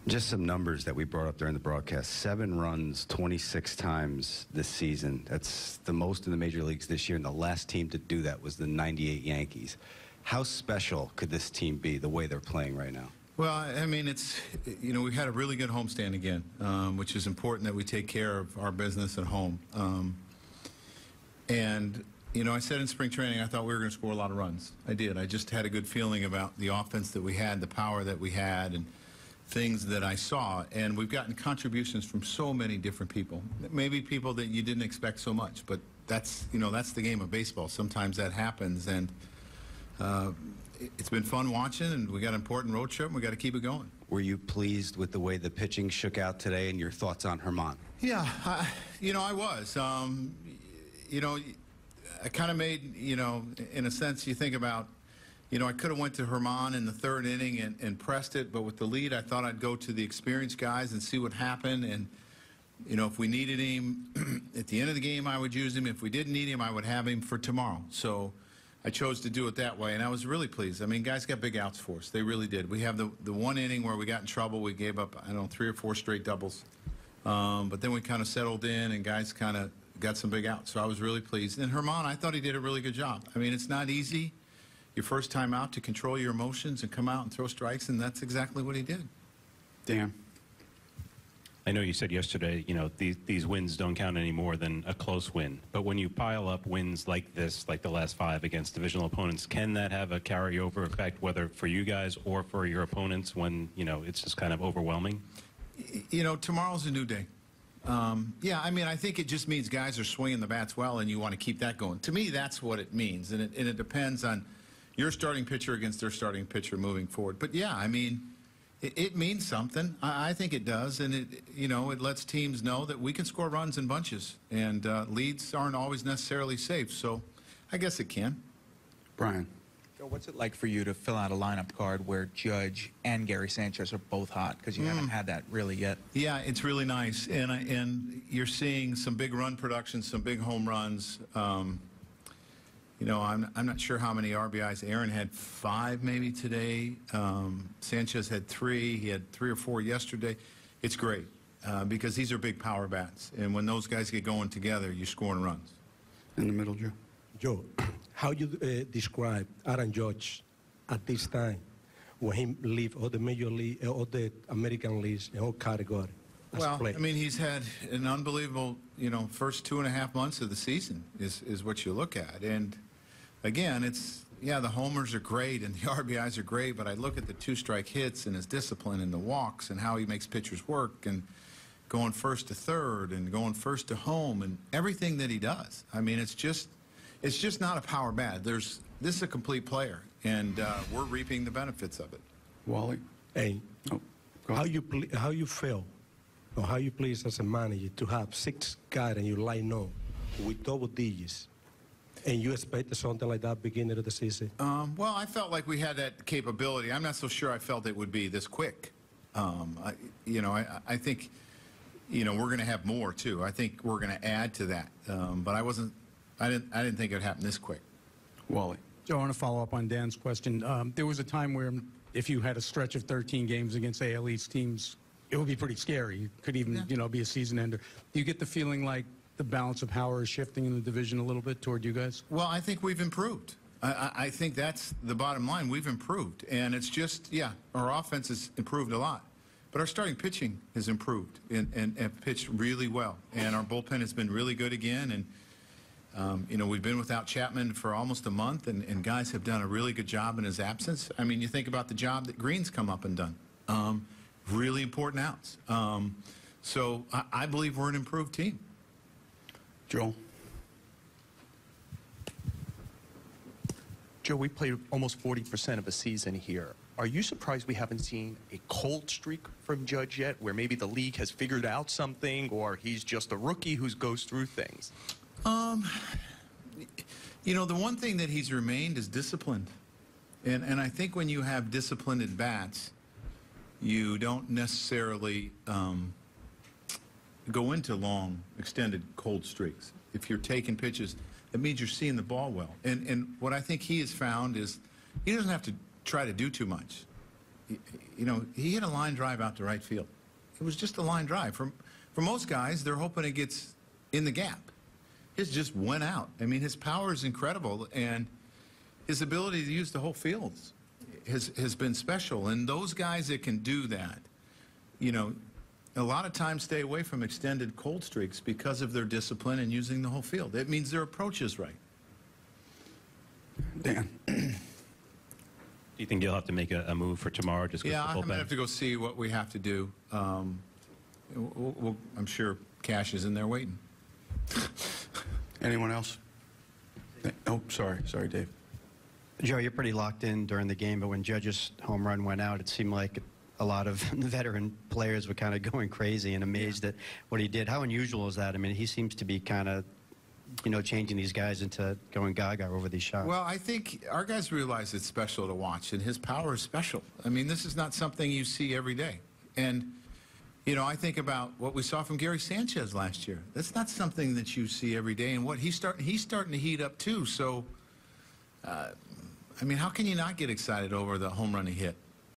Just some numbers that we brought up during the broadcast. 7 runs 26 times this season. That's the most in the major leagues this year, and the last team to do that was the '98 Yankees. How special could this team be the way they're playing right now? Well, I mean, it's, we've had a really good homestand again, which is important that we take care of our business at home. I said in spring training I thought we were going to score a lot of runs. I did. I just had a good feeling about the offense that we had, the power that we had, and things that I saw. And we've gotten contributions from so many different people. Maybe people that you didn't expect so much, but that's the game of baseball. Sometimes that happens, and it's been fun watching, and we got an important road trip, and we got to keep it going. Were you pleased with the way the pitching shook out today, and your thoughts on Herman? Yeah, I was. I kind of made, in a sense, you think about, I could have went to Herman in the 3rd inning and pressed it, but with the lead, I thought I'd go to the experienced guys and see what happened. And, if we needed him at the end of the game, I would use him. If we didn't need him, I would have him for tomorrow. So I chose to do it that way, and I was really pleased. I mean, guys got big outs for us. They really did. We have the 1 inning where we got in trouble. We gave up, 3 or 4 straight doubles. But then we kind of settled in, and guys kind of got some big outs. So I was really pleased. And Herman, I thought he did a really good job. I mean, it's not easy your first time out to control your emotions and come out and throw strikes, and that's exactly what he did. Dan? I know you said yesterday, these wins don't count any more than a close win. But when you pile up wins like this, like the last 5 against divisional opponents, can that have a carryover effect, whether for you guys or for your opponents when, it's just kind of overwhelming? Tomorrow's a new day. Yeah, I mean, I think it just means guys are swinging the bats well, and you want to keep that going. To me, that's what it means, and it depends on your starting pitcher against their starting pitcher moving forward. But yeah, I mean, it means something. I think it does, and it lets teams know that we can score runs in bunches, and leads aren't always necessarily safe. So, I guess it can. Brian? Joe, what's it like for you to fill out a lineup card where Judge and Gary Sanchez are both hot? Because you haven't had that really yet. Yeah, it's really nice. And you're seeing some big run production, some big home runs. I'm not sure how many RBIs. Aaron had 5 maybe today. Sanchez had 3. He had 3 or 4 yesterday. It's great because these are big power bats. And when those guys get going together, you're scoring runs. In the middle, Joe. Joe, how you describe Aaron Judge at this time when he leave all the major league, all the American leagues, in all category? Well, I mean, he's had an unbelievable, first 2.5 months of the season is what you look at. And again, the homers are great and the RBIs are great, but I look at the 2-strike hits and his discipline and the walks and how he makes pitchers work and going first to third and going first to home and everything that he does. I mean, it's just not a power bat. This is a complete player, and we're reaping the benefits of it. Wally? Hey, how you feel, or how you please as a manager to have 6 guys and you line up with double digits, and you expect something like that beginning of the season? Well, I felt like we had that capability. I'm not so sure I felt it would be this quick. I think, we're going to have more too. I think we're going to add to that. But I didn't think it would happen this quick. Wally? Joe, I want to follow up on Dan's question. There was a time where if you had a stretch of 13 games against AL East teams, it would be pretty scary. It could even, be a season ender. Do you get the feeling like the balance of power is shifting in the division a little bit toward you guys? Well, I think we've improved. I think that's the bottom line. We've improved. And it's just, our offense has improved a lot. But our starting pitching has improved and pitched really well. And our bullpen has been really good again. And we've been without Chapman for almost a month, and guys have done a really good job in his absence. I mean, you think about the job that Green's come up and done. Really important outs. So I believe we're an improved team. Joel? Joe, we played almost 40% of a season here. Are you surprised we haven't seen a cold streak from Judge yet, where maybe the league has figured out something, or he's just a rookie who goes through things? The one thing that he's remained is disciplined. And I think when you have disciplined at bats, you don't necessarily go into long, extended cold streaks. If you're taking pitches, it means you're seeing the ball well. And what I think he has found is he doesn't have to try to do too much. you know, he hit a line drive out to right field. It was just a line drive. For most guys, they're hoping it gets in the gap. His just went out. I mean, his power is incredible, and his ability to use the whole field has been special. And those guys that can do that, you know, a lot of times stay away from extended cold streaks because of their discipline and using the whole field. It means their approach is right. Dan. Do you think you'll have to make a move for tomorrow? Just Yeah, I'm going to have to go see what we have to do. I'm sure Cash is in there waiting. Anyone else? Oh, sorry, Dave. Joe, you're pretty locked in during the game, but when Judge's home run went out, it seemed like a lot of the veteran players were kind of going crazy and amazed at what he did. How unusual is that? I mean, he seems to be kind of, you know, changing these guys into going gaga over these shots. Well, I think our guys realize it's special to watch, and his power is special. I mean, this is not something you see every day. And, you know, I think about what we saw from Gary Sanchez last year. That's not something that you see every day, and what he's starting to heat up too. So, I mean, how can you not get excited over the home run he hit?